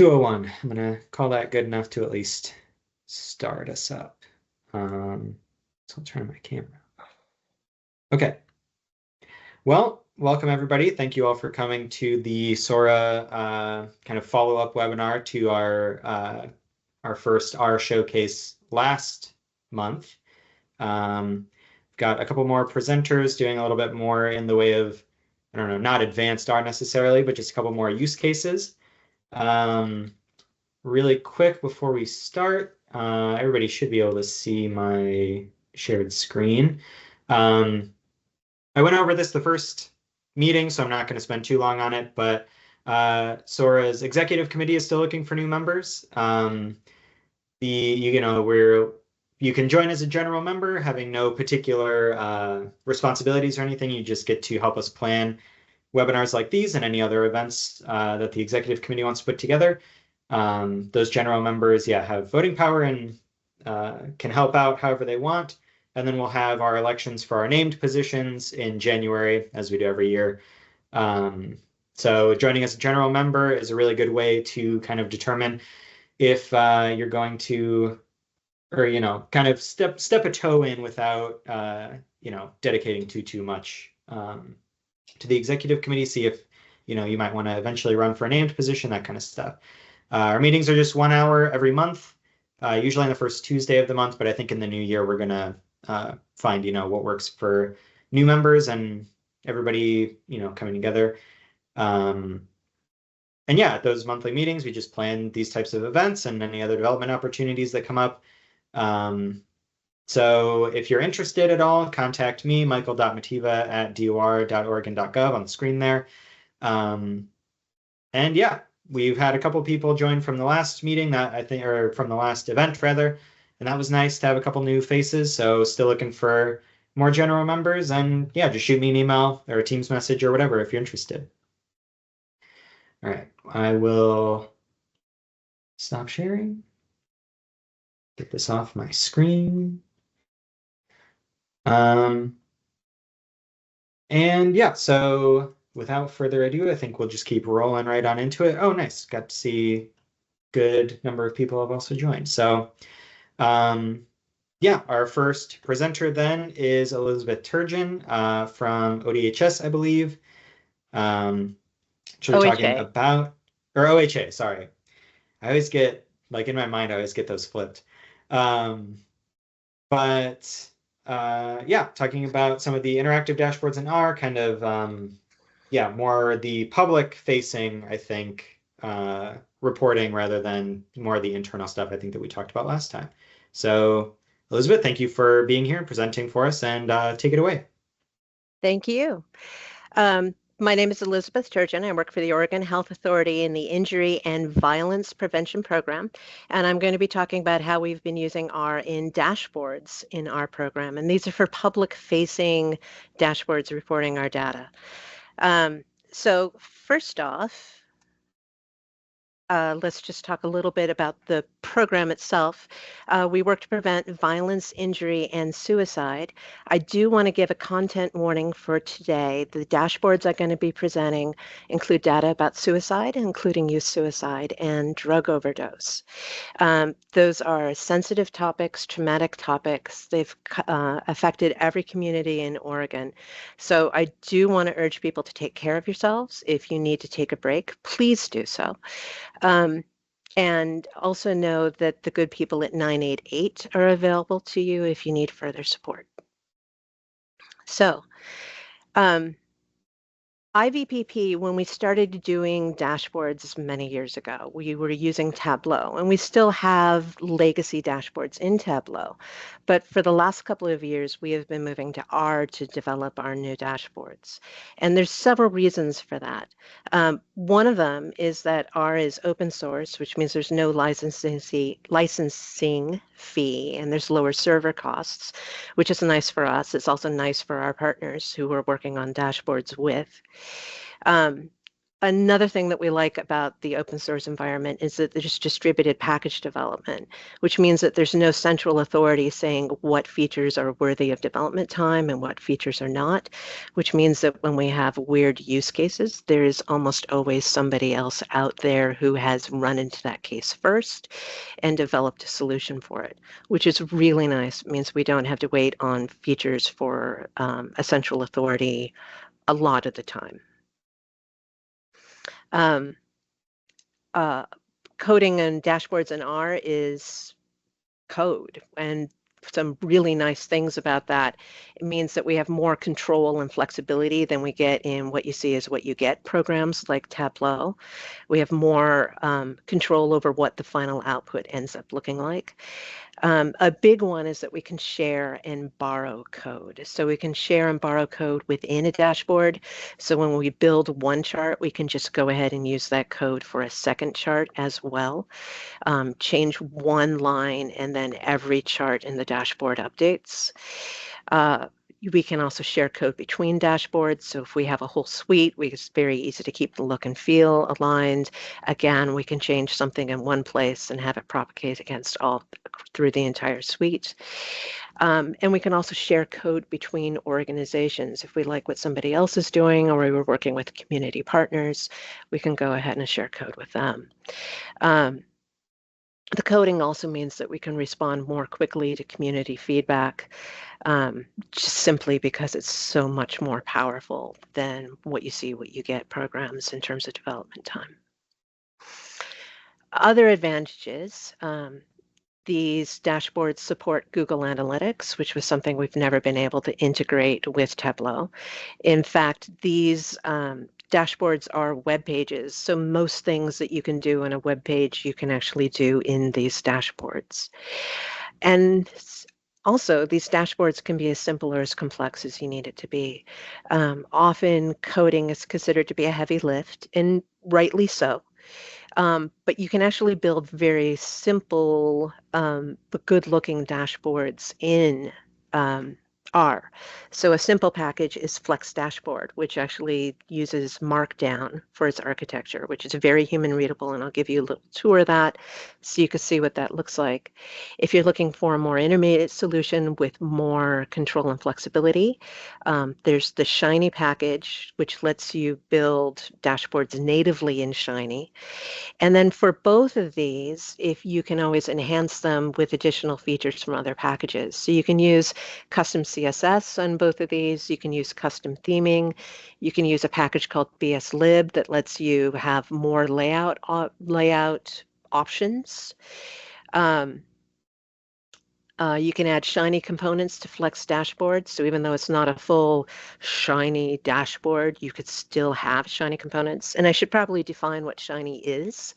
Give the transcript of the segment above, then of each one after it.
2:01. I'm going to call that good enough to at least start us up. So I'll turn my camera off. Okay. Well, welcome everybody. Thank you all for coming to the SORA kind of follow-up webinar to our first R showcase last month. Got a couple more presenters doing a little bit more in the way of, I don't know, not advanced R necessarily, but just a couple more use cases. Really quick before we start, everybody should be able to see my shared screen. I went over this the first meeting, so I'm not going to spend too long on it, but SORA's executive committee is still looking for new members. You can join as a general member, having no particular responsibilities or anything. You just get to help us plan webinars like these and any other events that the executive committee wants to put together. Those general members, have voting power and can help out however they want. And then we'll have our elections for our named positions in January, as we do every year. So joining as a general member is a really good way to kind of determine if you're going to, or, kind of step a toe in without, dedicating too much to the executive committee, see if, you might want to eventually run for a named position, that kind of stuff. Our meetings are just 1 hour every month, usually on the first Tuesday of the month, but I think in the new year, we're going to find, what works for new members and everybody, coming together. And at those monthly meetings, we just plan these types of events and any other development opportunities that come up. So if you're interested at all, contact me, michael.mativa@dor.oregon.gov on the screen there. We've had a couple people join from the last meeting or from the last event rather, and that was nice to have a couple new faces. So still looking for more general members, and just shoot me an email or a Teams message or whatever if you're interested. All right, I will stop sharing. Get this off my screen. So without further ado, I think we'll just keep rolling right on into it. Oh, nice. Got to see good number of people have also joined. So, our first presenter then is Elizabeth Turgeon from ODHS, I believe. She'll be talking about, or OHA, sorry. I always get, in my mind, I always get those flipped. Talking about some of the interactive dashboards in R, kind of, more the public-facing, I think, reporting rather than more of the internal stuff I think that we talked about last time. So, Elizabeth, thank you for being here and presenting for us, and take it away. Thank you. My name is Elizabeth Turgeon. I work for the Oregon Health Authority in the Injury and Violence Prevention Program, and I'm going to be talking about how we've been using R in dashboards in our program, and these are for public-facing dashboards reporting our data. So first off, let's just talk a little bit about the program itself. We work to prevent violence, injury, and suicide. I do want to give a content warning for today. The dashboards I'm going to be presenting include data about suicide, including youth suicide and drug overdose. Those are sensitive topics, traumatic topics. They've affected every community in Oregon. So I do want to urge people to take care of yourselves. If you need to take a break, please do so. And also know that the good people at 988 are available to you if you need further support. So, IVPP, when we started doing dashboards many years ago, we were using Tableau, and we still have legacy dashboards in Tableau. But for the last couple of years, we have been moving to R to develop our new dashboards. And there's several reasons for that. One of them is that R is open source, which means there's no licensing fee, and there's lower server costs, which is nice for us. It's also nice for our partners who we're working on dashboards with. Another thing that we like about the open source environment is that there's distributed package development, which means that there's no central authority saying what features are worthy of development time and what features are not, which means that when we have weird use cases, there is almost always somebody else out there who has run into that case first and developed a solution for it, which is really nice. It means we don't have to wait on features for a central authority a lot of the time. Um, uh, Coding and dashboards in R is code, and some really nice things about that. It means that we have more control and flexibility than we get in what you see as what you get programs like Tableau. We have more control over what the final output ends up looking like. A big one is that we can share and borrow code. So we can share and borrow code within a dashboard. So when we build one chart, we can just go ahead and use that code for a second chart as well. Change one line and then every chart in the dashboard updates. We can also share code between dashboards. So if we have a whole suite, it's very easy to keep the look and feel aligned. Again, we can change something in one place and have it propagate against all through the entire suite. And we can also share code between organizations. If we like what somebody else is doing or we were working with community partners, we can go ahead and share code with them. The coding also means that we can respond more quickly to community feedback, just simply because it's so much more powerful than what you see, what you get programs in terms of development time. Other advantages, these dashboards support Google Analytics, which was something we've never been able to integrate with Tableau. In fact, these dashboards are web pages, so most things that you can do in a web page, you can actually do in these dashboards. And also, these dashboards can be as simple or as complex as you need it to be. Often, coding is considered to be a heavy lift, and rightly so. But you can actually build very simple but good-looking dashboards in R. So a simple package is Flex Dashboard, which actually uses Markdown for its architecture, which is very human readable, and I'll give you a little tour of that so you can see what that looks like. If you're looking for a more intermediate solution with more control and flexibility, there's the Shiny package, which lets you build dashboards natively in Shiny. And then for both of these, if you can always enhance them with additional features from other packages. So you can use custom CSS on both of these. You can use custom theming. You can use a package called BSLib that lets you have more layout options. You can add Shiny components to Flex dashboards. So even though it's not a full Shiny dashboard, you could still have Shiny components. And I should probably define what Shiny is.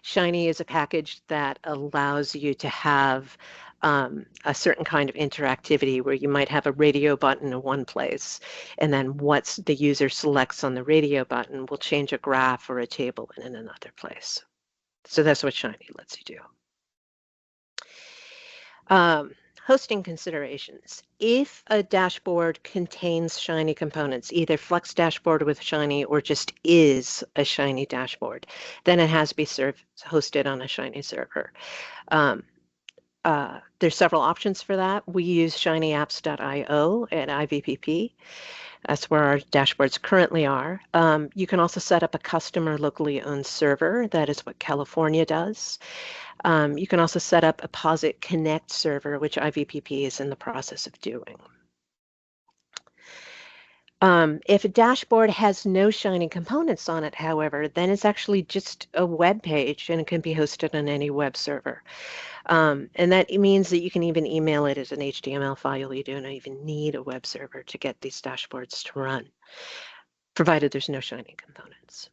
Shiny is a package that allows you to have a certain kind of interactivity where you might have a radio button in one place, and then what the user selects on the radio button will change a graph or a table in another place. So that's what Shiny lets you do. Hosting considerations. If a dashboard contains Shiny components, either Flex dashboard with Shiny or just is a Shiny dashboard, then it has to be hosted on a Shiny server. There's several options for that. We use shinyapps.io at IVPP. That's where our dashboards currently are. You can also set up a custom or locally owned server. That is what California does. You can also set up a POSIT Connect server, which IVPP is in the process of doing. If a dashboard has no Shiny components on it, however, then it's actually just a web page and it can be hosted on any web server. And that means that you can even email it as an HTML file. You don't even need a web server to get these dashboards to run, provided there's no Shiny components.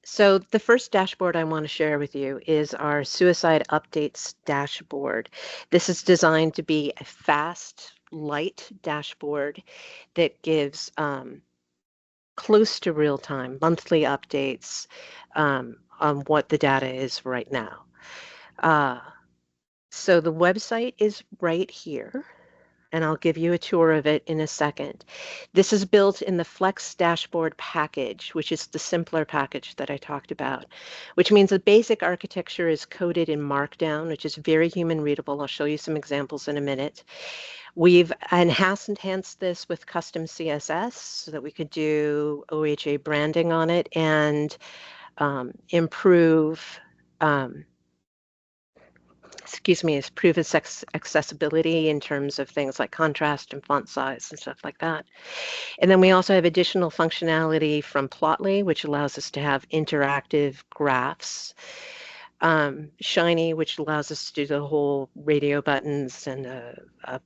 So the first dashboard I want to share with you is our suicide updates dashboard. This is designed to be a fast, light dashboard that gives close to real-time monthly updates on what the data is right now. So the website is right here. and I'll give you a tour of it in a second. This is built in the Flex Dashboard package, which is the simpler package that I talked about, which means the basic architecture is coded in Markdown, which is very human readable. I'll show you some examples in a minute. We've enhanced this with custom CSS so that we could do OHA branding on it and improve improve its accessibility in terms of things like contrast and font size and stuff like that. And then we also have additional functionality from Plotly, which allows us to have interactive graphs. Shiny, which allows us to do the whole radio buttons and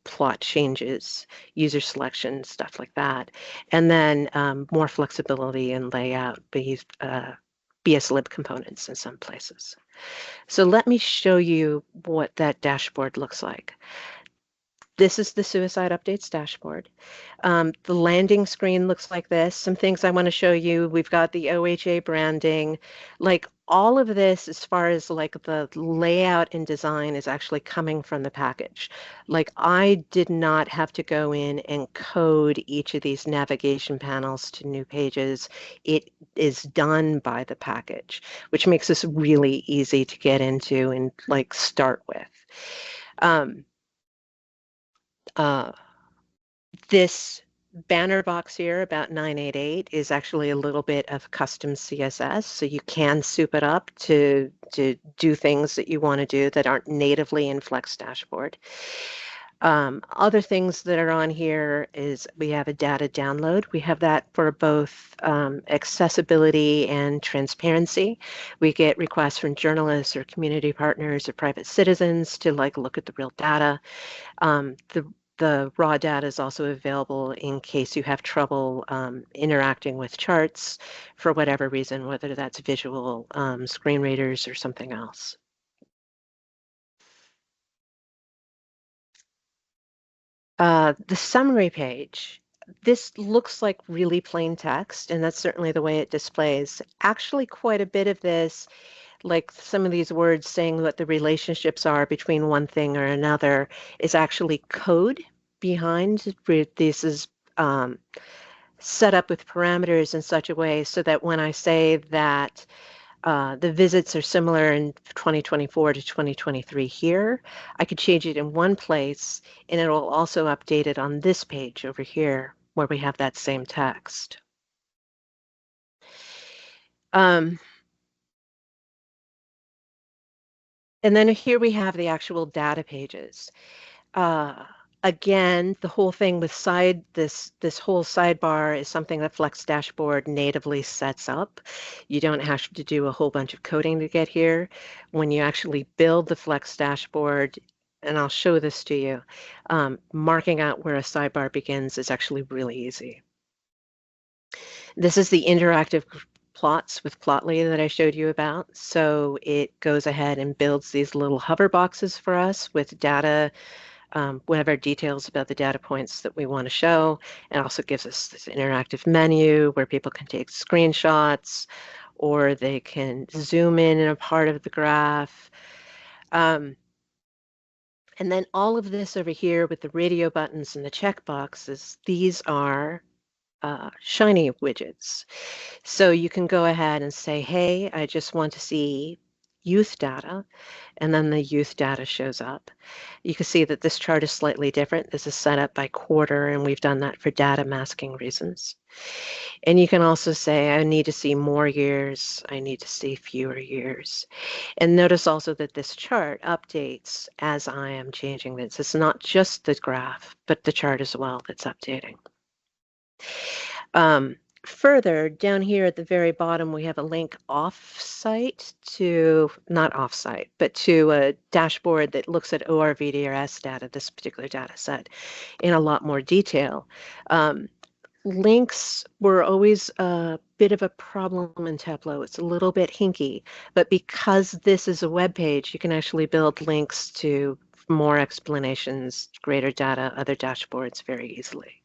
plot changes, user selection, stuff like that. And then more flexibility in layout, BSLib components in some places. So let me show you what that dashboard looks like. This is the Suicide Updates dashboard. The landing screen looks like this. Some things I want to show you. We've got the OHA branding. Like all of this, as far as like the layout and design, is actually coming from the package. Like I did not have to go in and code each of these navigation panels to new pages. It is done by the package, which makes this really easy to get into and like start with. This banner box here about 988 is actually a little bit of custom CSS, so you can soup it up to do things that you want to do that aren't natively in Flex Dashboard. Other things that are on here is we have a data download. We have that for both accessibility and transparency. We get requests from journalists or community partners or private citizens to like look at the real data. The raw data is also available in case you have trouble interacting with charts for whatever reason, whether that's visual screen readers or something else. The summary page. This looks like really plain text, and that's certainly the way it displays. Actually, quite a bit of this, like some of these words saying what the relationships are between one thing or another, is actually code behind. This is set up with parameters in such a way so that when I say that the visits are similar in 2024 to 2023 here, I could change it in one place and it will also update it on this page over here where we have that same text. And then here we have the actual data pages. Again, the whole thing with this whole sidebar is something that Flex Dashboard natively sets up. You don't have to do a whole bunch of coding to get here. When you actually build the Flex Dashboard, and I'll show this to you, marking out where a sidebar begins is actually really easy. This is the interactive plots with Plotly that I showed you about. So it goes ahead and builds these little hover boxes for us with data, whatever details about the data points that we want to show. It also gives us this interactive menu where people can take screenshots or they can zoom in a part of the graph. And then all of this over here with the radio buttons and the checkboxes, these are Shiny widgets. So you can go ahead and say, hey, I just want to see youth data, and then the youth data shows up. You can see that this chart is slightly different. This is set up by quarter, and we've done that for data masking reasons. And you can also say, I need to see more years, I need to see fewer years. And notice also that this chart updates as I am changing this. It's not just the graph, but the chart as well that's updating. Further down here at the very bottom, we have a link off-site to, not off-site, but to a dashboard that looks at ORVDRS data, this particular data set, in a lot more detail. Links were always a bit of a problem in Tableau. It's a little bit hinky, but because this is a web page, you can actually build links to more explanations, greater data, other dashboards very easily.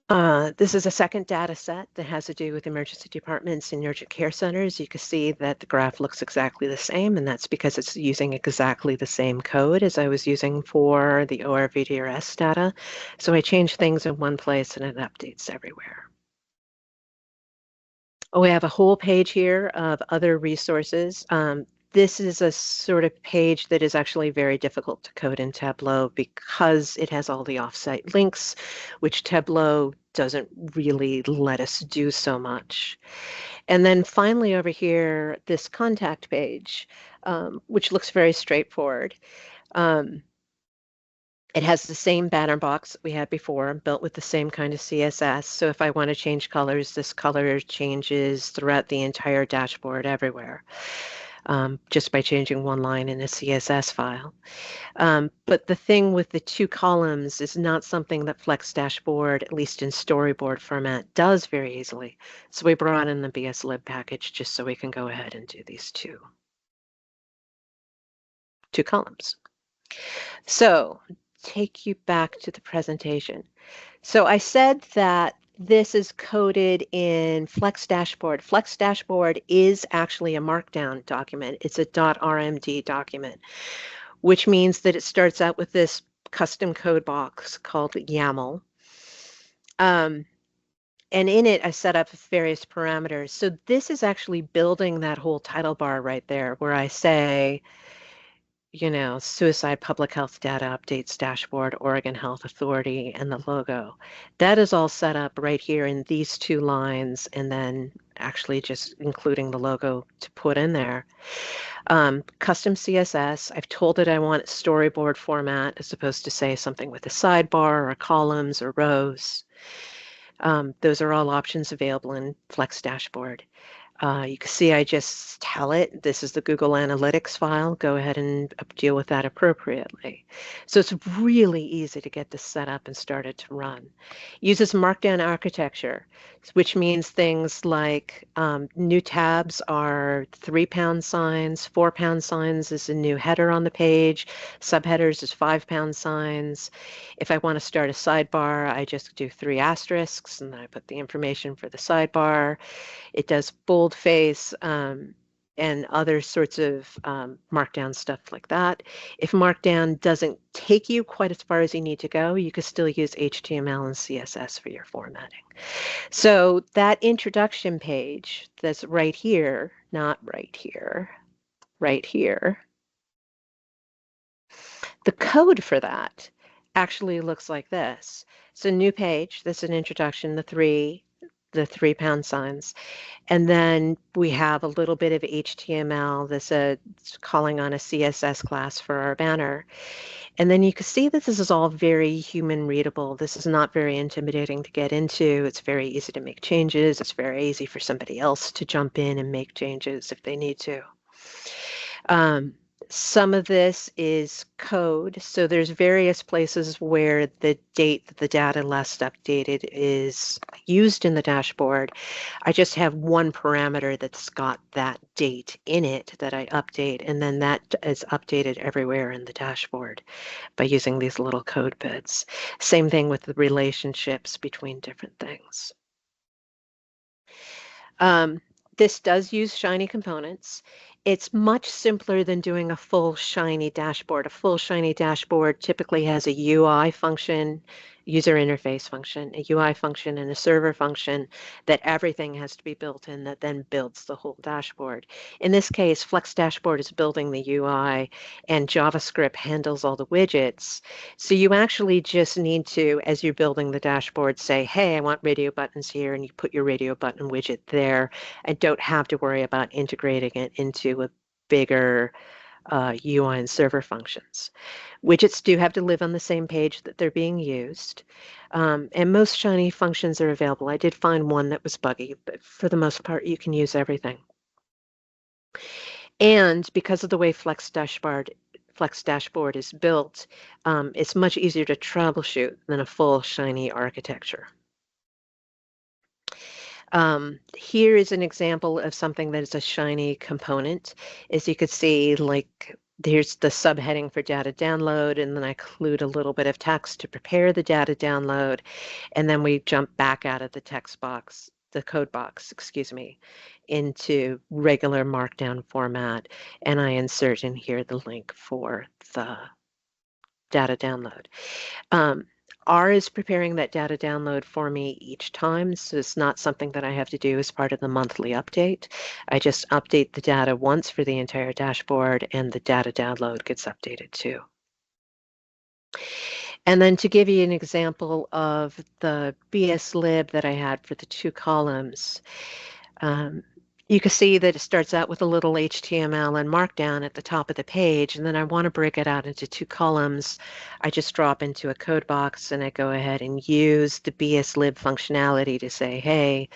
This is a second data set that has to do with emergency departments and urgent care centers. You can see that the graph looks exactly the same, and that's because it's using exactly the same code as I was using for the ORVDRS data. So I change things in one place and it updates everywhere. Oh, we have a whole page here of other resources. This is a sort of page that is actually very difficult to code in Tableau because it has all the offsite links, which Tableau doesn't really let us do so much. And then finally over here, this contact page, which looks very straightforward. It has the same banner box that we had before, built with the same kind of CSS. So if I want to change colors, this color changes throughout the entire dashboard everywhere, just by changing one line in a CSS file. But the thing with the two columns is not something that Flex Dashboard, at least in storyboard format, does very easily. So we brought in the BSLib package just so we can go ahead and do these two columns. So take you back to the presentation. So I said that this is coded in Flex Dashboard. Flex Dashboard is actually a markdown document. It's a .rmd document, which means that it starts out with this custom code box called YAML. And in it, I set up various parameters. So this is actually building that whole title bar right there where I say, you know, Suicide Public Health Data Updates Dashboard, Oregon Health Authority, and the logo. That is all set up right here in these two lines, and then actually just including the logo to put in there. Custom CSS, I've told it I want storyboard format as opposed to say something with a sidebar or columns or rows. Those are all options available in Flex Dashboard. You can see I just tell it, this is the Google Analytics file, go ahead and deal with that appropriately. So it's really easy to get this set up and started to run. Uses Markdown architecture, which means things like new tabs are 3-pound signs, 4-pound signs is a new header on the page, subheaders is 5-pound signs. If I want to start a sidebar, I just do 3 asterisks and then I put the information for the sidebar. It does boldface and other sorts of markdown stuff like that. If Markdown doesn't take you quite as far as you need to go, you could still use HTML and CSS for your formatting. So that introduction page that's right here, not right here, right here, the code for that actually looks like this. So new page, this is an introduction, the 3-pound signs. And then we have a little bit of HTML that's calling on a CSS class for our banner. And then you can see that this is all very human readable. This is not very intimidating to get into. It's very easy to make changes. It's very easy for somebody else to jump in and make changes if they need to. Some of this is code. So there's various places where the date that the data last updated is used in the dashboard. I just have one parameter that's got that date in it that I update, and then that is updated everywhere in the dashboard by using these little code bits. Same thing with the relationships between different things. This does use Shiny components. It's much simpler than doing a full Shiny dashboard. A full Shiny dashboard typically has a UI function, user interface function, a UI function, and a server function that everything has to be built in that then builds the whole dashboard. In this case, Flex Dashboard is building the UI and JavaScript handles all the widgets. So you actually just need to, as you're building the dashboard, say, hey, I want radio buttons here, and you put your radio button widget there. I don't have to worry about integrating it into a bigger UI and server functions. Widgets do have to live on the same page that they're being used. And most Shiny functions are available. I did find one that was buggy, but for the most part, you can use everything. And because of the way Flex Dashboard is built, it's much easier to troubleshoot than a full Shiny architecture. Here is an example of something that is a Shiny component. As you could see, like Here's the subheading for data download, and then I include a little bit of text to prepare the data download, and then we jump back out of the text box, the code box, excuse me, into regular Markdown format, and I insert in here the link for the data download. R is preparing that data download for me each time, so it's not something that I have to do as part of the monthly update. I just update the data once for the entire dashboard, and the data download gets updated too. And then to give you an example of the BSlib that I had for the 2 columns, you can see that it starts out with a little HTML and Markdown at the top of the page, and then I want to break it out into 2 columns. I just drop into a code box and I go ahead and use the BSlib functionality to say, hey,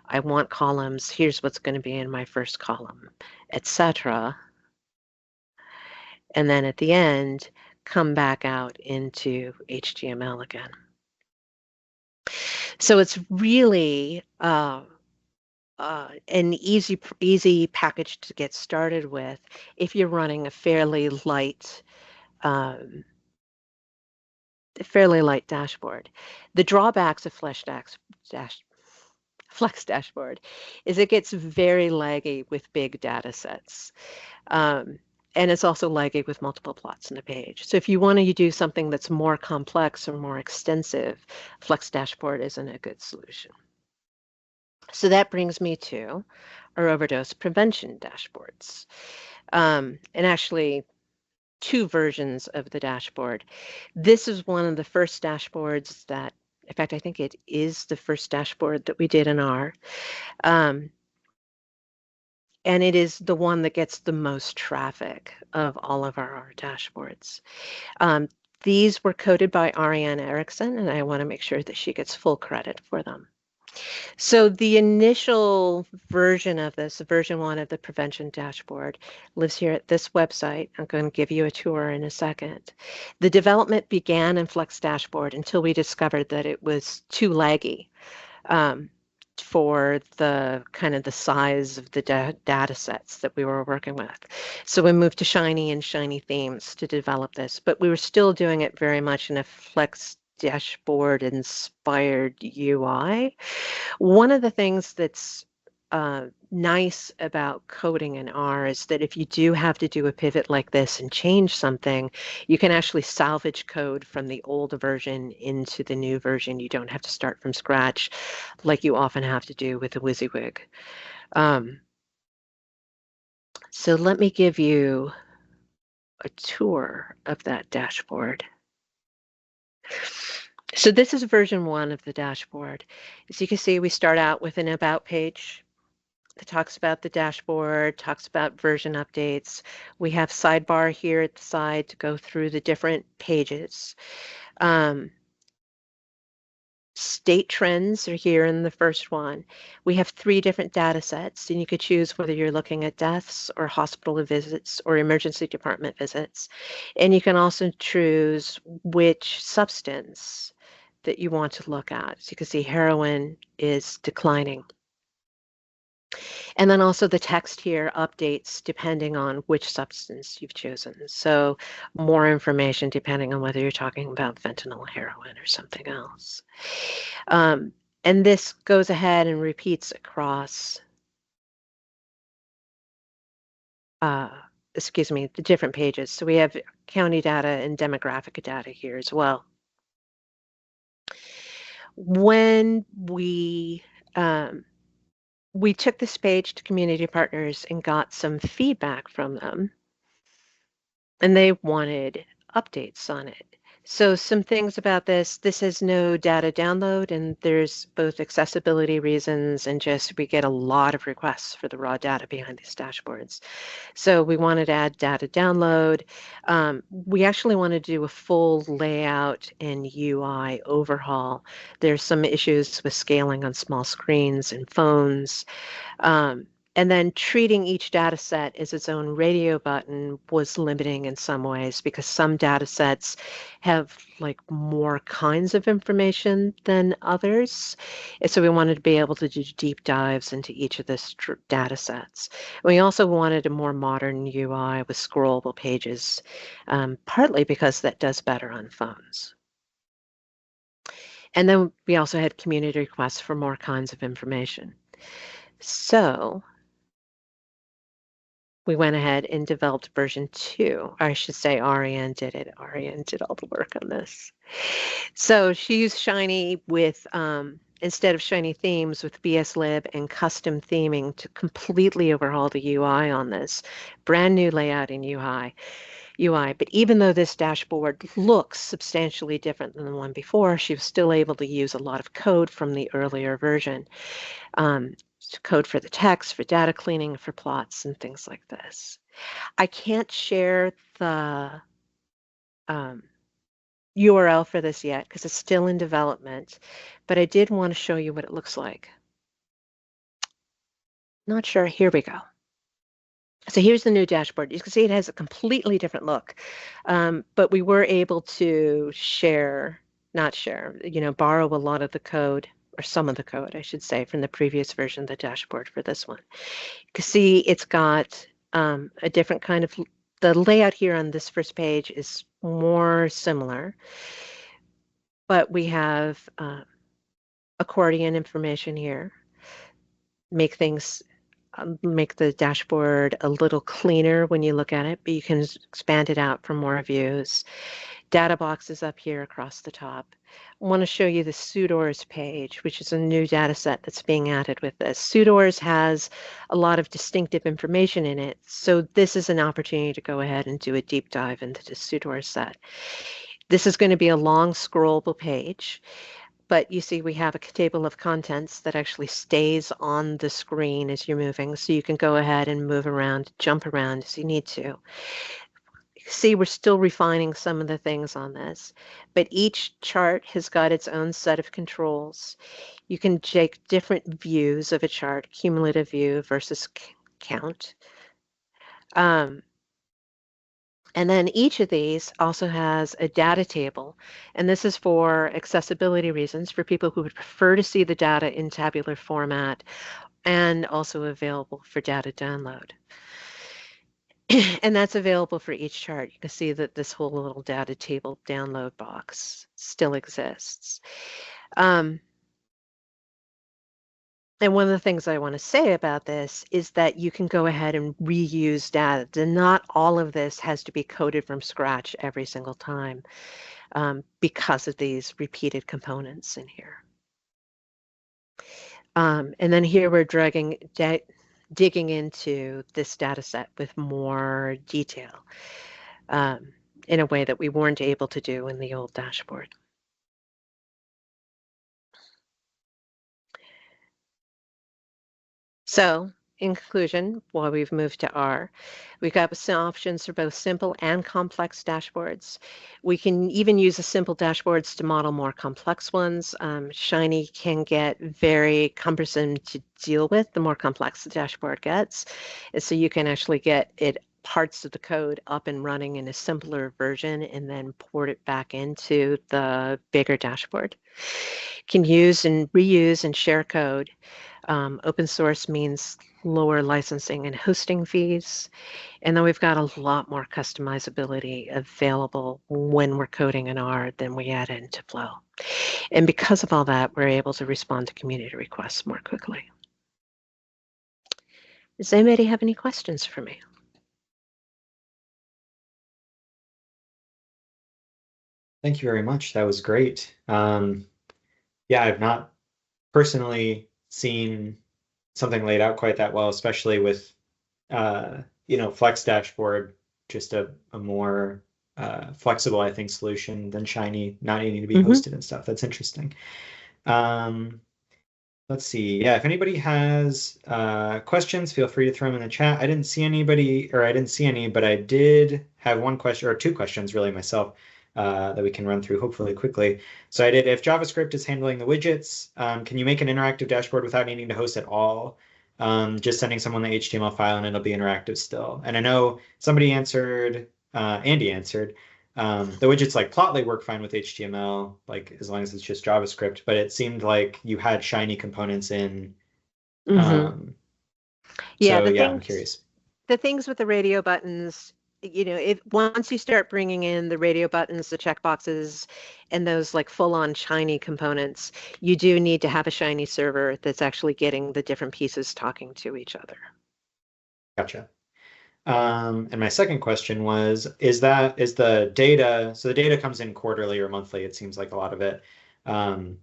I want columns, here's what's going to be in my first column, etc. And then at the end, come back out into HTML again. So it's really an easy package to get started with if you're running a fairly light dashboard. The drawbacks of Flex Dashboard is it gets very laggy with big data sets. And it's also laggy with multiple plots in the page. So if you want to do something that's more complex or more extensive, Flex Dashboard isn't a good solution. So that brings me to our overdose prevention dashboards. And actually 2 versions of the dashboard. This is one of the first dashboards that, in fact, I think it is the first dashboard that we did in R. And it is the one that gets the most traffic of all of our R dashboards. These were coded by Ariane Erickson, and I want to make sure that she gets full credit for them. So the initial version of this, version 1 of the prevention dashboard, lives here at this website. I'm going to give you a tour in a second. The development began in Flex Dashboard until we discovered that it was too laggy for the kind of the size of the data sets that we were working with. So we moved to Shiny and Shiny themes to develop this, but we were still doing it very much in a Flex Dashboard inspired UI. One of the things that's nice about coding in R is that if you do have to do a pivot like this and change something, you can actually salvage code from the old version into the new version. You don't have to start from scratch like you often have to do with a WYSIWYG. So let me give you a tour of that dashboard. So this is version 1 of the dashboard. As you can see, we start out with an about page that talks about the dashboard, talks about version updates. We have sidebar here at the side to go through the different pages. State trends are here in the first one. We have 3 different data sets, and you could choose whether you're looking at deaths or hospital visits or emergency department visits. And you can also choose which substance that you want to look at. So you can see heroin is declining. And then also the text here updates depending on which substance you've chosen. So more information depending on whether you're talking about fentanyl, heroin, or something else. And this goes ahead and repeats across, the different pages. So we have county data and demographic data here as well. When we took this page to community partners and got some feedback from them, and they wanted updates on it. So some things about this has no data download, and there's both accessibility reasons and just we get a lot of requests for the raw data behind these dashboards. So we wanted to add data download. We actually want to do a full layout and UI overhaul. There's some issues with scaling on small screens and phones. And then treating each data set as its own radio button was limiting in some ways because some data sets have like more kinds of information than others. And so we wanted to be able to do deep dives into each of these data sets. We also wanted a more modern UI with scrollable pages, partly because that does better on phones. And then we also had community requests for more kinds of information. So we went ahead and developed version 2. Or I should say Ariane did it. Ariane did all the work on this. So she used Shiny with, instead of Shiny themes, with BSLib and custom theming to completely overhaul the UI on this. Brand new layout in UI. But even though this dashboard looks substantially different than the one before, she was still able to use a lot of code from the earlier version. Code for the text, for data cleaning, for plots, and things like this. I can't share the URL for this yet because it's still in development, but I did want to show you what it looks like. Not sure. Here we go. So here's the new dashboard. You can see it has a completely different look, but we were able to borrow a lot of the code, or some of the code, I should say, from the previous version of the dashboard for this one. You can see it's got a different kind of, the layout here on this first page is more similar, but we have accordion information here, make the dashboard a little cleaner when you look at it, but you can expand it out for more views. Data boxes up here across the top. I want to show you the Sudoers page, which is a new data set that's being added with this. Sudoers has a lot of distinctive information in it, so this is an opportunity to go ahead and do a deep dive into the Sudoers set. This is going to be a long scrollable page, but you see we have a table of contents that actually stays on the screen as you're moving, so you can go ahead and move around, jump around as you need to. See, we're still refining some of the things on this, but each chart has got its own set of controls. You can take different views of a chart, cumulative view versus count. And then each of these also has a data table, and this is for accessibility reasons for people who would prefer to see the data in tabular format and also available for data download. And that's available for each chart. You can see that this whole little data table download box still exists. And one of the things I want to say about this is that you can go ahead and reuse data. Not all of this has to be coded from scratch every single time because of these repeated components in here. And then here we're digging into this data set with more detail in a way that we weren't able to do in the old dashboard. So in conclusion, while we've moved to R, we've got some options for both simple and complex dashboards. We can even use the simple dashboards to model more complex ones. Shiny can get very cumbersome to deal with the more complex the dashboard gets. And so you can actually get parts of the code up and running in a simpler version and then port it back into the bigger dashboard. Can use and reuse and share code. Open source means lower licensing and hosting fees. And then we've got a lot more customizability available when we're coding in R than we add into Flow. And because of all that, we're able to respond to community requests more quickly. Does anybody have any questions for me? Thank you very much. That was great. Yeah, I've not personally seen something laid out quite that well, especially with Flex Dashboard, just a more flexible, I think, solution than Shiny, not needing to be hosted and stuff. That's interesting. Let's see. Yeah, if anybody has questions, feel free to throw them in the chat. I didn't see anybody, or I didn't see any, but I did have one question, or two questions really myself, that we can run through hopefully quickly. So I did, if JavaScript is handling the widgets, can you make an interactive dashboard without needing to host at all? just sending someone the HTML file and it'll be interactive still. And I know somebody answered, Andy answered, the widgets like Plotly work fine with HTML, like as long as it's just JavaScript, but it seemed like you had Shiny components in. Yeah, So yeah, I'm curious. the things with the radio buttons, if once you start bringing in the radio buttons, the checkboxes, and those like full-on Shiny components, you do need to have a Shiny server that's actually getting the different pieces talking to each other. Gotcha. And my second question was, is the data, so the data comes in quarterly or monthly, it seems like a lot of it.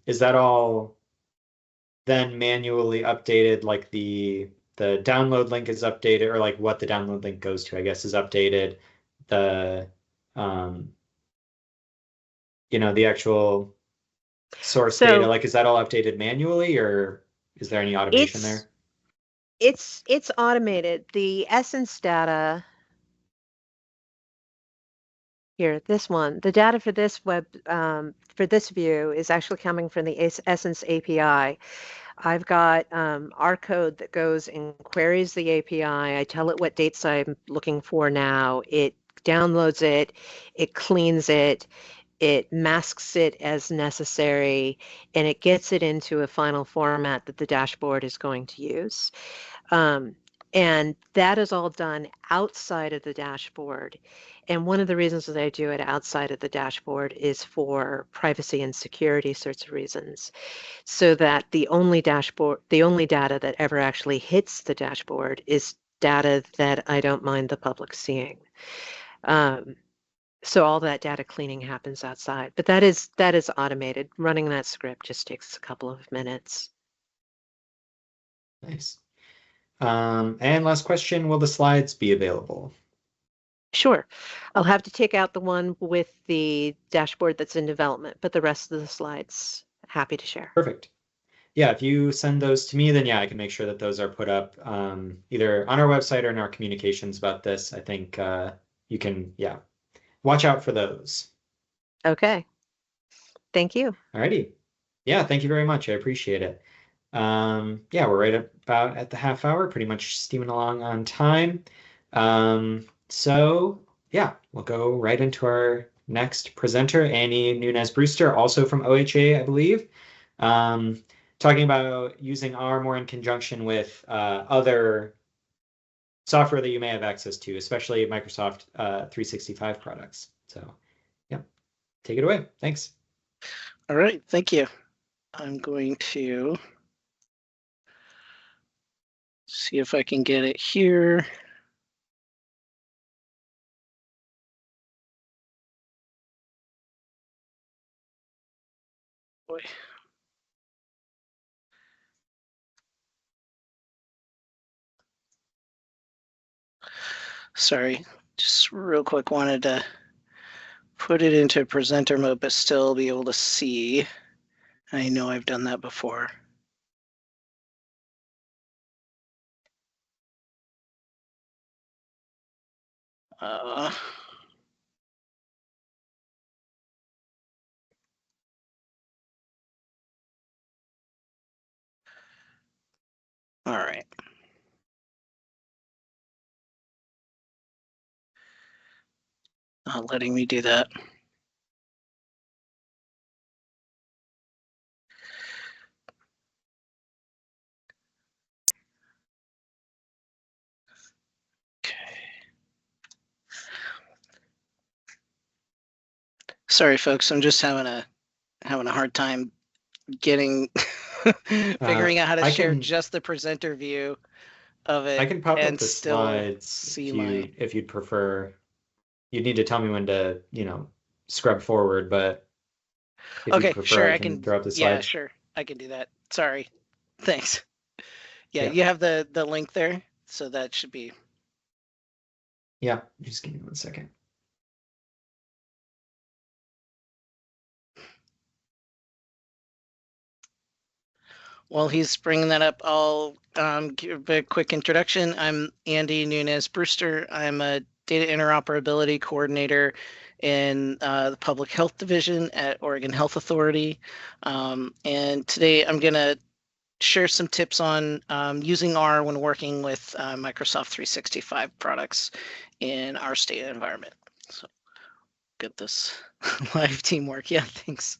Is that all then manually updated, like the download link is updated, or like what the download link goes to, I guess, is updated. The the actual source data, like, is that all updated manually, or is there any automation there? It's automated. The Essence data here, this one, the data for this for this view is actually coming from the Essence API. I've got our code that goes and queries the API. I tell it what dates I'm looking for now. It downloads it, it cleans it, it masks it as necessary, and it gets it into a final format that the dashboard is going to use. And that is all done outside of the dashboard. And one of the reasons that I do it outside of the dashboard is for privacy and security sorts of reasons, so that the only data that ever actually hits the dashboard is data that I don't mind the public seeing. So all that data cleaning happens outside, but that is automated. Running that script just takes a couple of minutes. Nice. And last question, will the slides be available? Sure. I'll have to take out the one with the dashboard that's in development, but the rest of the slides, happy to share. Perfect. Yeah, if you send those to me, then yeah, I can make sure that those are put up either on our website or in our communications about this. I think you can, yeah, watch out for those. Okay. Thank you. Alrighty. Yeah, thank you very much. I appreciate it. Yeah, we're right about at the half hour, pretty much steaming along on time. So yeah, we'll go right into our next presenter, Andey Nunes-Brewster, also from OHA, I believe. Talking about using R more in conjunction with other software that you may have access to, especially Microsoft 365 products. So yeah, take it away. Thanks. All right, thank you. I'm going to see if I can get it here. Boy. Sorry, just real quick, wanted to put it into presenter mode, but still be able to see. I know I've done that before. All right. Not letting me do that. Okay. Sorry, folks. I'm just having a hard time getting figuring out how to share just the presenter view of it. I can pop and up the still slides see if you'd prefer. You'd need to tell me when to, scrub forward, but if okay, you'd prefer, sure, I can throw up the slides. Yeah, sure, I can do that. Sorry, thanks. Yeah, you have the link there, so that should be. Yeah, just give me 1 second. While he's bringing that up, I'll give a quick introduction. I'm Andey Nunes-Brewster. I'm a data interoperability coordinator in the Public Health Division at Oregon Health Authority. And today I'm going to share some tips on using R when working with Microsoft 365 products in our state environment. So get this live teamwork. Yeah, thanks.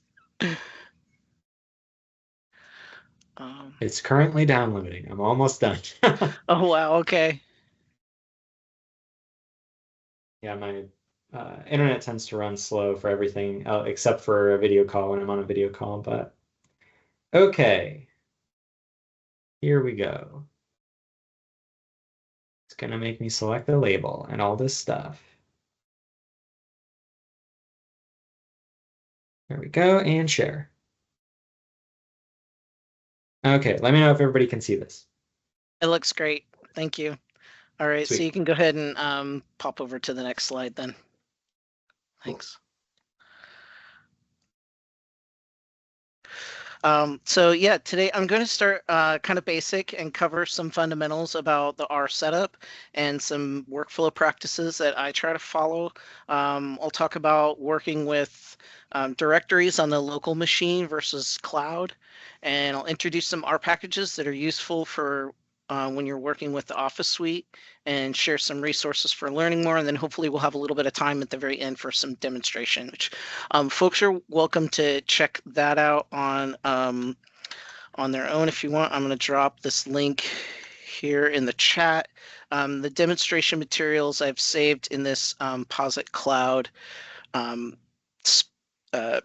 It's currently downloading. I'm almost done. Oh, wow. Okay. Yeah, my internet tends to run slow for everything except for a video call when I'm on a video call, but okay. Here we go. It's gonna make me select the label and all this stuff. There we go, and share. Okay, let me know if everybody can see this. It looks great. Thank you. All right, Sweet. so you can go ahead and pop over to the next slide then. Thanks. So yeah, today I'm going to start kind of basic and cover some fundamentals about the R setup and some workflow practices that I try to follow. I'll talk about working with directories on the local machine versus cloud, and I'll introduce some R packages that are useful for when you're working with the Office suite, and share some resources for learning more. And then hopefully we'll have a little bit of time at the very end for some demonstration, which folks are welcome to check that out on their own if you want. I'm going to drop this link here in the chat. The demonstration materials I've saved in this Posit Cloud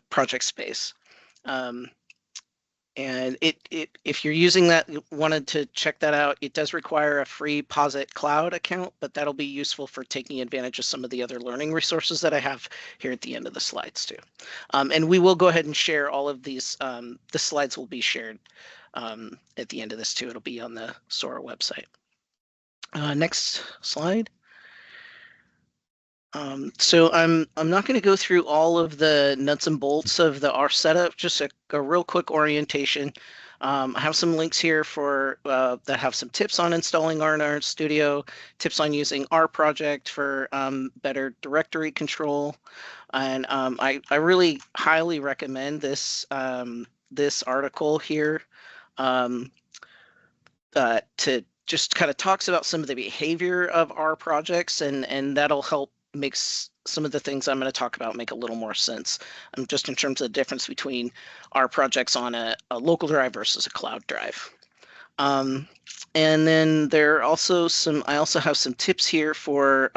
project space. And if you're using that, wanted to check that out, it does require a free Posit Cloud account, but that'll be useful for taking advantage of some of the other learning resources that I have here at the end of the slides too. And we will go ahead and share all of these. The slides will be shared at the end of this too. It'll be on the SORA website. Next slide. So I'm not going to go through all of the nuts and bolts of the R setup, just a real quick orientation. I have some links here for that have some tips on installing R in our studio, tips on using R project for better directory control, and I really highly recommend this this article here to just kind of talks about some of the behavior of R projects, and that'll help makes some of the things I'm going to talk about make a little more sense, just in terms of the difference between our projects on a local drive versus a cloud drive. And then there are also I also have some tips here for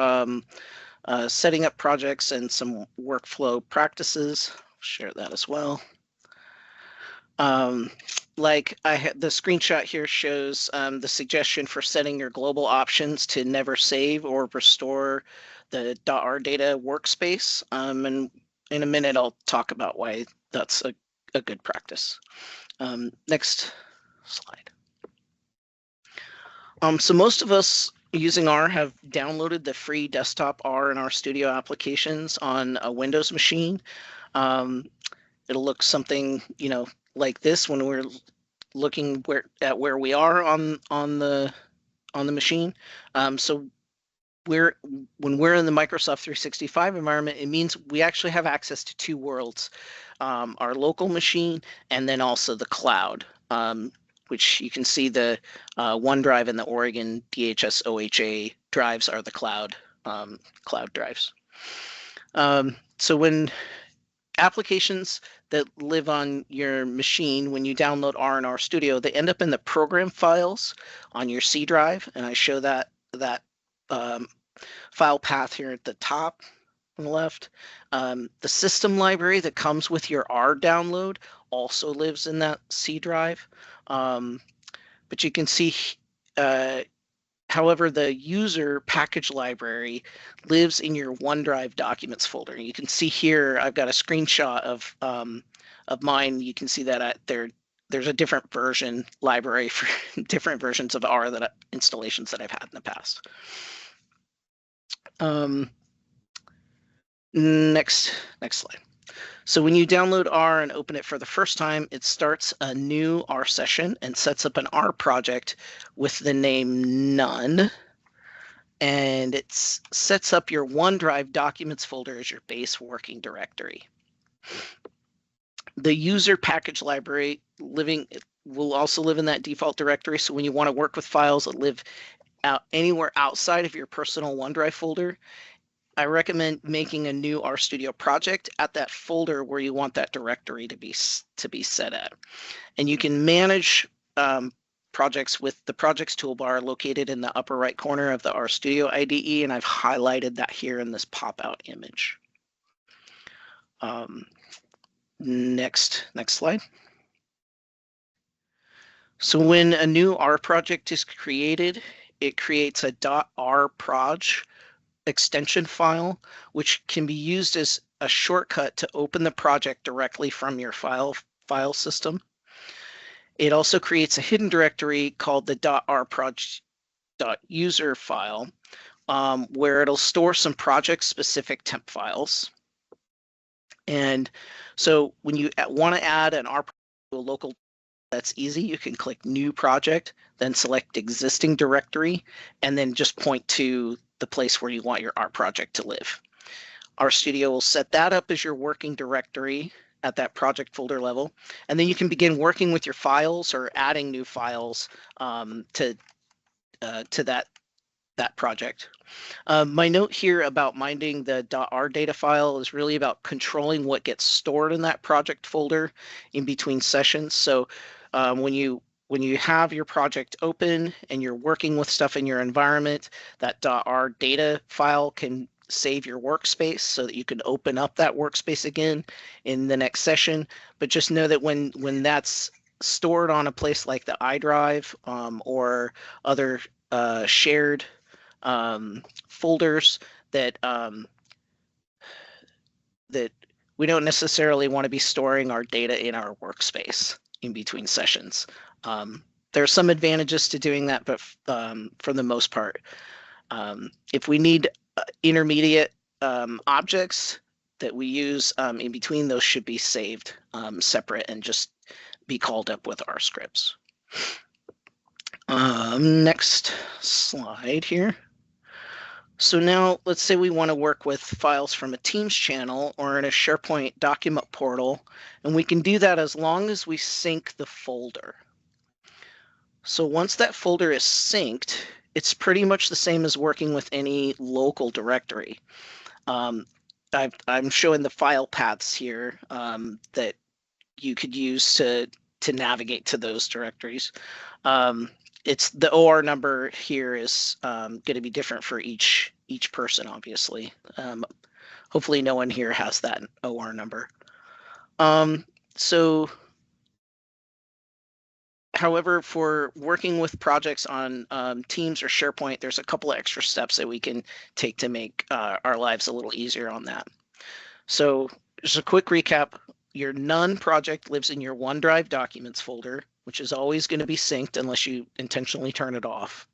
setting up projects and some workflow practices. I'll share that as well. Like the screenshot here shows the suggestion for setting your global options to never save or restore the .r data workspace. And in a minute, I'll talk about why that's a good practice. Next slide. So most of us using R have downloaded the free desktop R and R Studio applications on a Windows machine. It'll look something, like this when we're looking at where we are on the machine. So when we're in the Microsoft 365 environment, it means we actually have access to two worlds, our local machine and then also the cloud, which you can see the OneDrive and the Oregon DHS OHA drives are the cloud drives. So when applications that live on your machine, when you download R and R Studio, they end up in the program files on your C drive, and I show that file path here at the top on the left. The system library that comes with your R download also lives in that C drive, but you can see however, the user package library lives in your OneDrive documents folder. You can see here, I've got a screenshot of mine. You can see that there's a different version library for different versions of R installations that I've had in the past. Next slide. So when you download R and open it for the first time, it starts a new R session and sets up an R project with the name none. And it sets up your OneDrive documents folder as your base working directory. The user package library will also live in that default directory. So when you want to work with files that live anywhere outside of your personal OneDrive folder, I recommend making a new RStudio project at that folder where you want that directory to be set at. And you can manage projects with the projects toolbar located in the upper right corner of the RStudio IDE, and I've highlighted that here in this pop-out image. Next slide. So when a new R project is created, it creates a .rproj extension file, which can be used as a shortcut to open the project directly from your file system. It also creates a hidden directory called the .rproj.user file, where it'll store some project-specific temp files. And so when you want to add an R to a local, that's easy. You can click New Project, then select Existing Directory, and then just point to the place where you want your R project to live. RStudio will set that up as your working directory at that project folder level, and then you can begin working with your files or adding new files to that project. My note here about minding the .r data file is really about controlling what gets stored in that project folder in between sessions. So when you have your project open and you're working with stuff in your environment, that .r data file can save your workspace so that you can open up that workspace again in the next session. But just know that when that's stored on a place like the iDrive or other shared folders, that we don't necessarily want to be storing our data in our workspace in between sessions. There are some advantages to doing that, but for the most part, if we need intermediate objects that we use in between, those should be saved separate and just be called up with our scripts. Next slide here. So now let's say we want to work with files from a Teams channel or in a SharePoint document portal, and we can do that as long as we sync the folder. So once that folder is synced, it's pretty much the same as working with any local directory. I'm showing the file paths here that you could use to navigate to those directories. It's the OR number here is going to be different for each person, obviously. Hopefully no one here has that OR number. However, for working with projects on Teams or SharePoint, there's a couple of extra steps that we can take to make our lives a little easier on that. So just a quick recap. Your None project lives in your OneDrive Documents folder, which is always going to be synced unless you intentionally turn it off.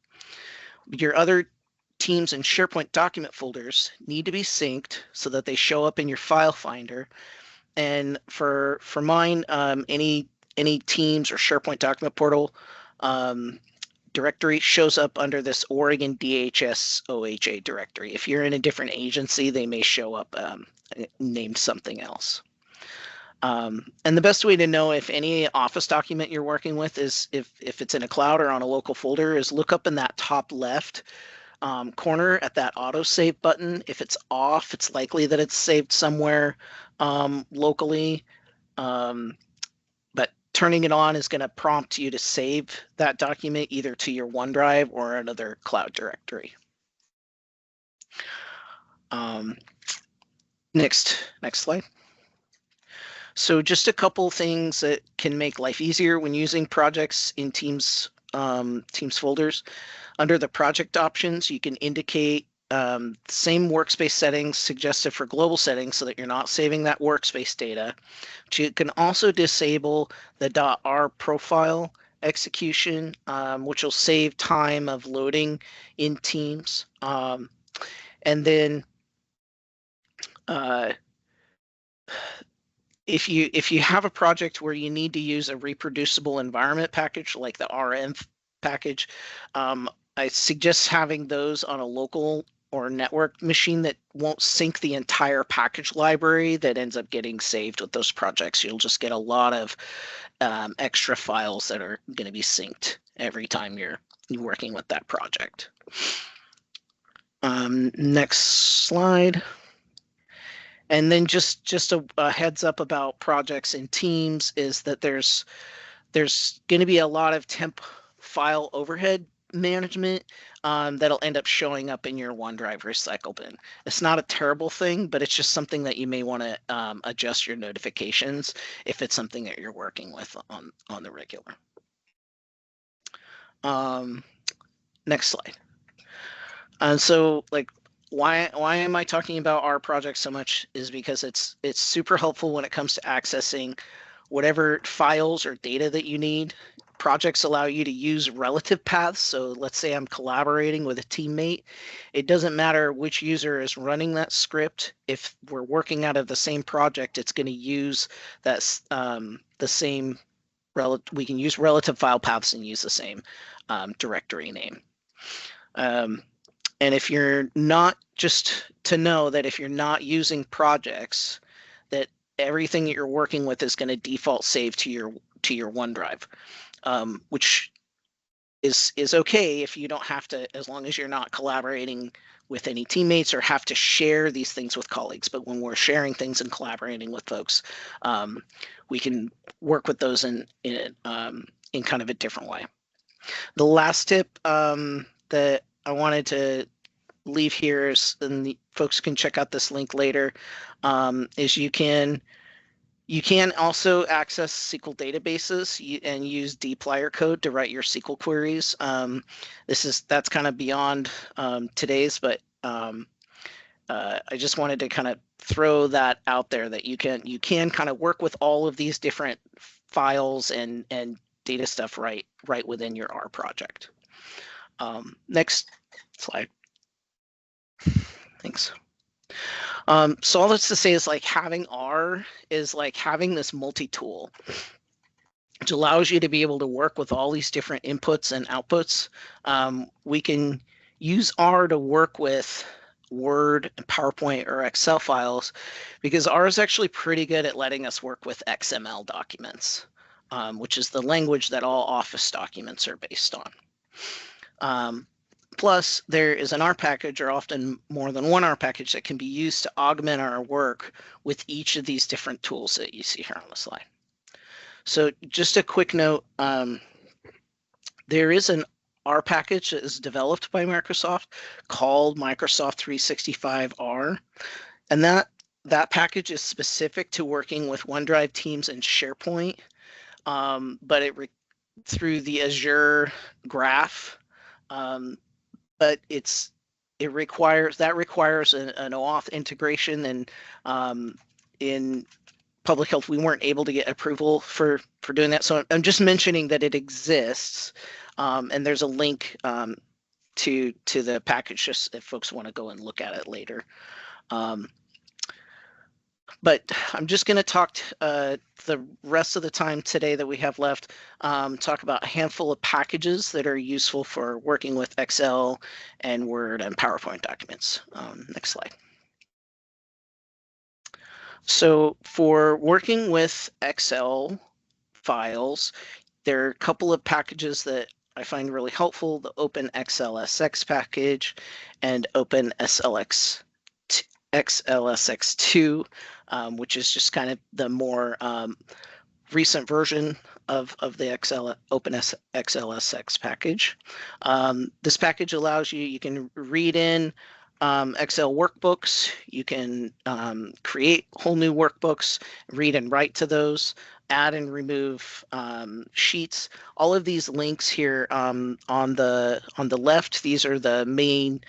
Your other Teams and SharePoint document folders need to be synced so that they show up in your file finder. And for mine, any Teams or SharePoint document portal directory shows up under this Oregon DHS OHA directory. If you're in a different agency, they may show up named something else. And the best way to know if any Office document you're working with is if it's in a cloud or on a local folder is look up in that top left corner at that autosave button. If it's off, it's likely that it's saved somewhere locally. But turning it on is going to prompt you to save that document either to your OneDrive or another cloud directory. Next slide. So just a couple things that can make life easier when using projects in Teams folders. Under the project options, you can indicate same workspace settings suggested for global settings so that you're not saving that workspace data. But you can also disable the .r profile execution, which will save time of loading in Teams. And then if you have a project where you need to use a reproducible environment package like the RM package, I suggest having those on a local or network machine that won't sync the entire package library that ends up getting saved with those projects. You'll just get a lot of extra files that are going to be synced every time you're working with that project. Next slide. And then just a heads up about projects and teams is that there's going to be a lot of temp file overhead management that'll end up showing up in your OneDrive recycle bin. It's not a terrible thing, but it's just something that you may want to adjust your notifications if it's something that you're working with on the regular. Next slide. And so, like, why am I talking about our project so much is because it's super helpful when it comes to accessing whatever files or data that you need. Projects allow you to use relative paths. So let's say I'm collaborating with a teammate. It doesn't matter which user is running that script. If we're working out of the same project, it's going to use that the same we can use relative file paths and use the same directory name. And if you're not, just to know that if you're not using projects, that everything that you're working with is going to default save to your OneDrive, which is okay if you don't have to, as long as you're not collaborating with any teammates or have to share these things with colleagues. But when we're sharing things and collaborating with folks, we can work with those in kind of a different way. The last tip that I wanted to leave here is, and folks can check out this link later, is you can also access SQL databases and use dplyr code to write your SQL queries. That's kind of beyond today's, but I just wanted to kind of throw that out there that you can kind of work with all of these different files and data stuff right within your R project. Next slide. Thanks. So all that's to say is, like, having R is like having this multi-tool, which allows you to be able to work with all these different inputs and outputs. We can use R to work with Word, PowerPoint, or Excel files, because R is actually pretty good at letting us work with XML documents, which is the language that all Office documents are based on. Plus, there is an R package, or often more than one R package, that can be used to augment our work with each of these different tools that you see here on the slide. So just a quick note, there is an R package that is developed by Microsoft called Microsoft 365 R, and that package is specific to working with OneDrive, Teams, and SharePoint, but through the Azure Graph. But it requires an OAuth integration, and in public health we weren't able to get approval for doing that. So I'm just mentioning that it exists, and there's a link to the package, just if folks want to go and look at it later. But I'm just going to talk the rest of the time today that we have left, talk about a handful of packages that are useful for working with Excel and Word and PowerPoint documents. Next slide. So for working with Excel files, there are a couple of packages that I find really helpful: the OpenXLSX package and OpenXLSX2, which is just kind of the more recent version of the OpenXLSX package. This package allows you can read in Excel workbooks. You can create whole new workbooks, read and write to those, add and remove sheets. All of these links here on the left, these are the main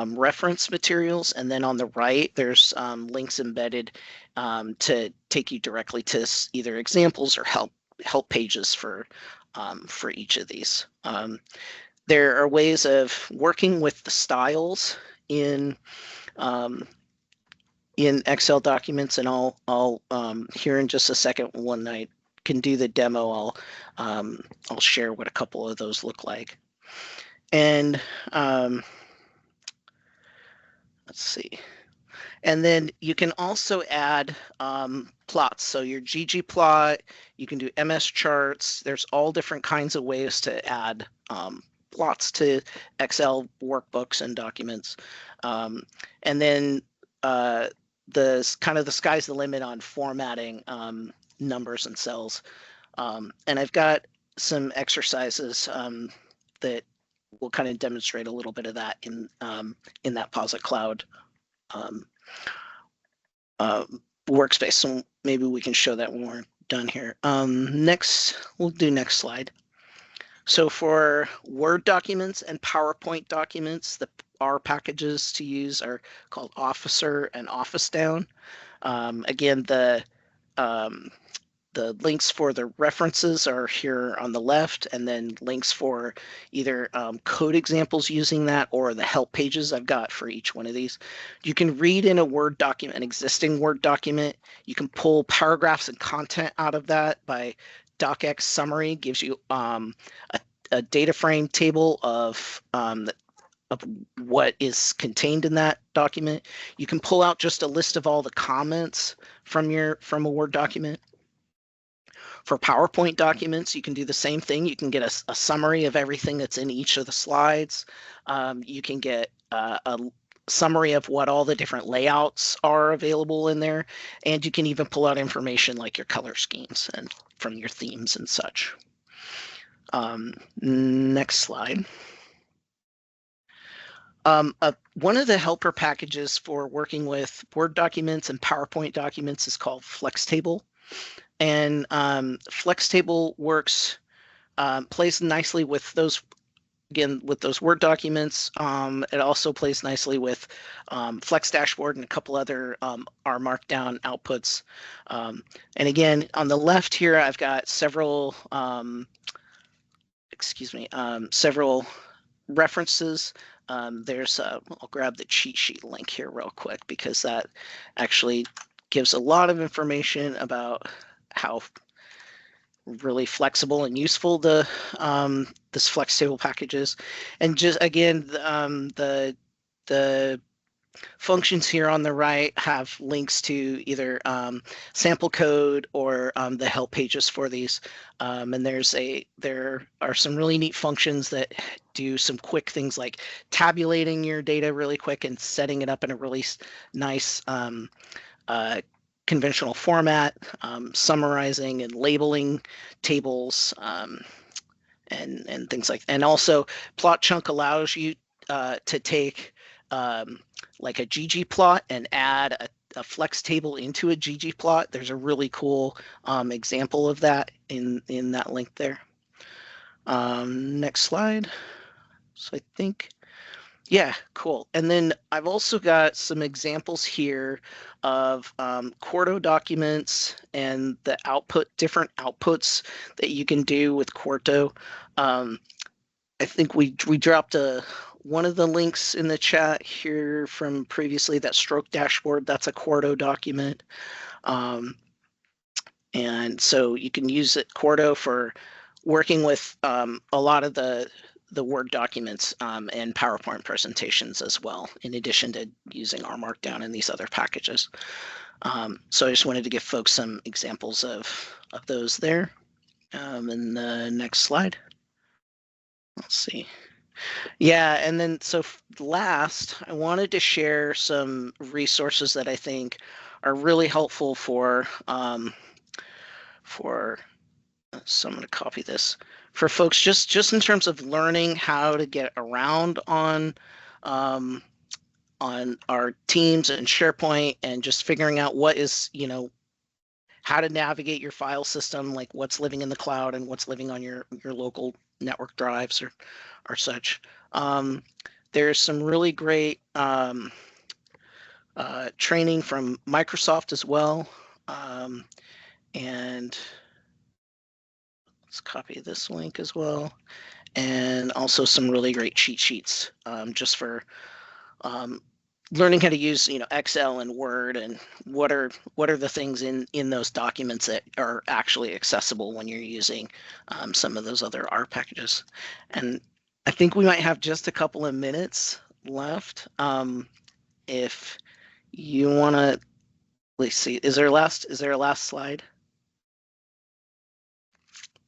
reference materials, and then on the right there's links embedded to take you directly to either examples or help pages for each of these. There are ways of working with the styles in Excel documents, and I'll here in just a second, when I can do the demo, I'll share what a couple of those look like. And let's see. And then you can also add plots. So your ggplot, you can do MS charts. There's all different kinds of ways to add plots to Excel workbooks and documents. And then the sky's the limit on formatting numbers and cells. And I've got some exercises that will kind of demonstrate a little bit of that in that Posit Cloud workspace. So maybe we can show that when we're done here. Next, we'll do next slide. So for Word documents and PowerPoint documents, the R packages to use are called Officer and Office Down. Again, the links for the references are here on the left, and then links for either code examples using that or the help pages I've got for each one of these. You can read in a Word document, an existing Word document. You can pull paragraphs and content out of that by docx summary, gives you a data frame table of what is contained in that document. You can pull out just a list of all the comments from a Word document. For PowerPoint documents, you can do the same thing. You can get a summary of everything that's in each of the slides. You can get a summary of what all the different layouts are available in there. And you can even pull out information like your color schemes and from your themes and such. Next slide. One of the helper packages for working with Word documents and PowerPoint documents is called FlexTable. And FlexTable works, plays nicely with those, again, with those Word documents. It also plays nicely with Flex Dashboard and a couple other R Markdown outputs. And again, on the left here, I've got several, several references. I'll grab the cheat sheet link here real quick because that actually gives a lot of information about how really flexible and useful this FlexTable package is. And just again, the functions here on the right have links to either sample code or the help pages for these. And there are some really neat functions that do some quick things like tabulating your data really quick and setting it up in a really nice conventional format, summarizing and labeling tables, and things like that. And also Plot Chunk allows you to take like a ggplot and add a flex table into a ggplot. There's a really cool example of that in that link there. Next slide. So I think, yeah, cool. And then I've also got some examples here of Quarto documents and the different outputs that you can do with Quarto. I think we dropped one of the links in the chat here from previously, that stroke dashboard. That's a Quarto document. And so you can use Quarto for working with a lot of the Word documents and PowerPoint presentations as well, in addition to using R Markdown and these other packages. So I just wanted to give folks some examples of those there. In the next slide. Let's see. Yeah, and then so last, I wanted to share some resources that I think are really helpful for so I'm going to copy this for folks just in terms of learning how to get around on our Teams and SharePoint, and just figuring out what is, how to navigate your file system, like what's living in the cloud and what's living on your local network drives or such. There's some really great training from Microsoft as well. And let's copy this link as well. And also some really great cheat sheets just for learning how to use Excel and Word, and what are the things in those documents that are actually accessible when you're using some of those other R packages. And I think we might have just a couple of minutes left. if you want to, let's see, is there a last slide?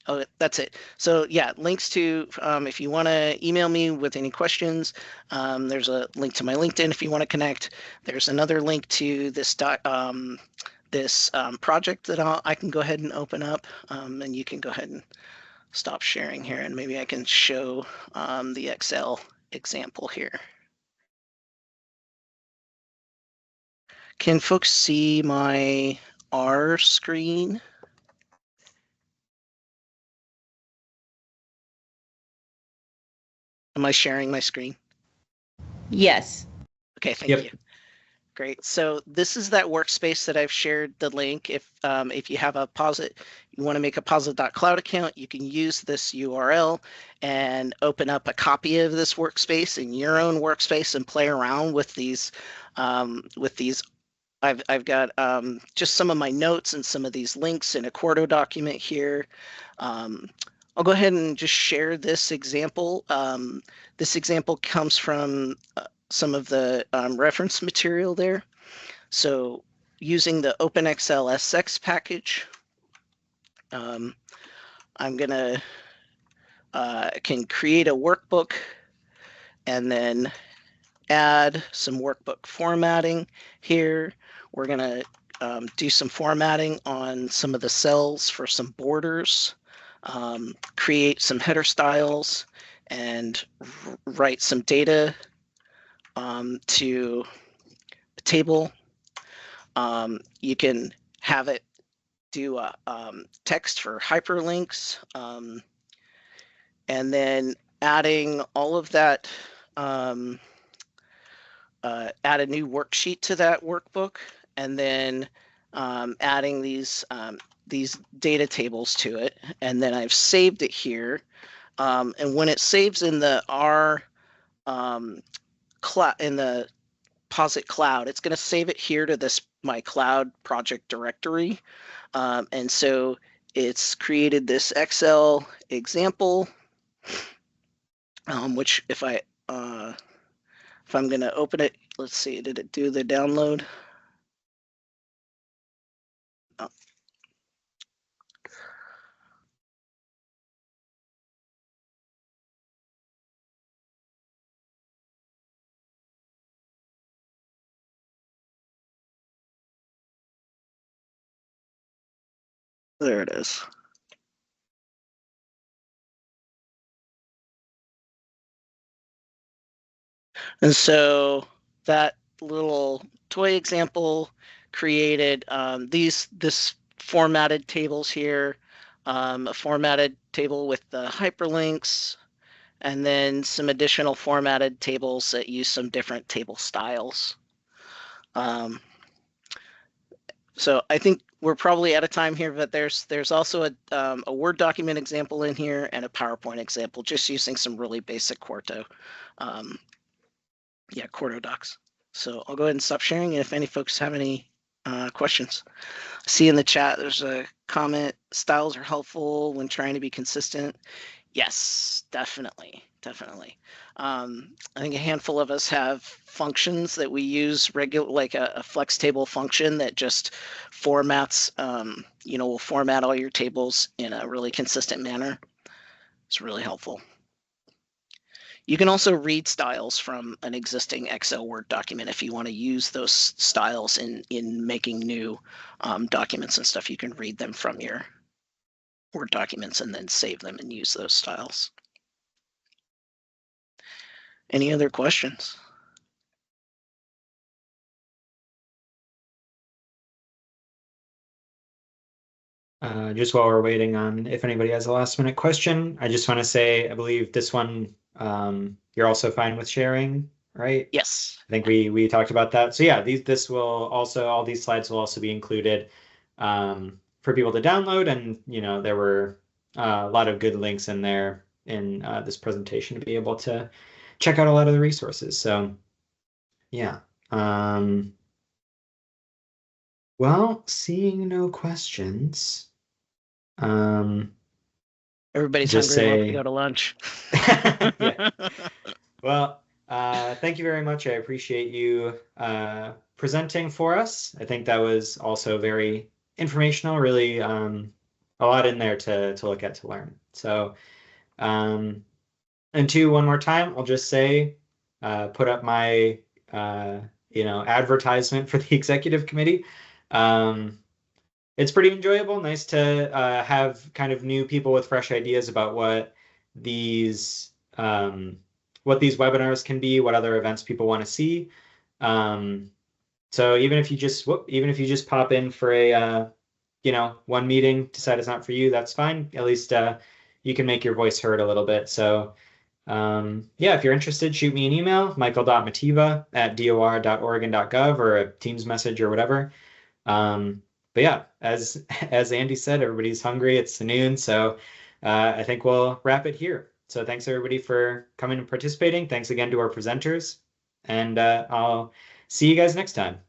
Oh, that's it. So yeah, links to, if you want to email me with any questions, there's a link to my LinkedIn if you want to connect. There's another link to this project that I can go ahead and open up, and you can go ahead and stop sharing here, and maybe I can show the Excel example here. Can folks see my R screen? Am I sharing my screen? Yes. Okay, thank you. Great. So this is that workspace that I've shared the link. If you have a Posit, you want to make a Posit.cloud account, you can use this URL and open up a copy of this workspace in your own workspace and play around with these. I've got just some of my notes and some of these links in a Quarto document here. I'll go ahead and just share this example. This example comes from some of the reference material there. So using the OpenXL SX package, I'm gonna can create a workbook and then add some workbook formatting here. We're gonna do some formatting on some of the cells for some borders, create some header styles, and write some data to a table. You can have it do a text for hyperlinks, and then adding all of that, add a new worksheet to that workbook, and then adding these data tables to it. And then I've saved it here. And when it saves in the R in the Posit Cloud, it's going to save it here to this my cloud project directory. And so it's created this Excel example, which if I'm going to open it, let's see, did it do the download? Oh. There it is. And so that little toy example created this formatted tables here, a formatted table with the hyperlinks, and then some additional formatted tables that use some different table styles. So I think we're probably out of time here, but there's also a Word document example in here and a PowerPoint example, just using some really basic Quarto. Yeah, Quarto docs. So I'll go ahead and stop sharing, and if any folks have any questions. See in the chat, there's a comment, styles are helpful when trying to be consistent. Yes, definitely. I think a handful of us have functions that we use regular, like a flex table function that just formats, will format all your tables in a really consistent manner. It's really helpful. You can also read styles from an existing Excel Word document if you want to use those styles in making new documents and stuff. You can read them from your Word documents and then save them and use those styles. Any other questions? Just while we're waiting on if anybody has a last minute question, I just want to say, I believe this one, you're also fine with sharing, right? Yes. I think we talked about that. So yeah, this will also, all these slides will also be included for people to download. And, there were a lot of good links in there in this presentation to be able to check out a lot of the resources. So yeah. Well, seeing no questions. Everybody's just hungry, say, wants to go to lunch. yeah. Well, Thank you very much. I appreciate you presenting for us. I think that was also very informational, really a lot in there to look at, to learn. So, and two, one more time, I'll just say, put up my advertisement for the executive committee. It's pretty enjoyable. Nice to have kind of new people with fresh ideas about these what these webinars can be, what other events people want to see. So even if you just pop in for a one meeting, decide it's not for you, that's fine. At least you can make your voice heard a little bit. So yeah, if you're interested, shoot me an email, michael.mativa@dor.oregon.gov, or a Teams message or whatever. But yeah, as Andy said, everybody's hungry. It's noon, so I think we'll wrap it here. So thanks everybody for coming and participating. Thanks again to our presenters, and I'll see you guys next time.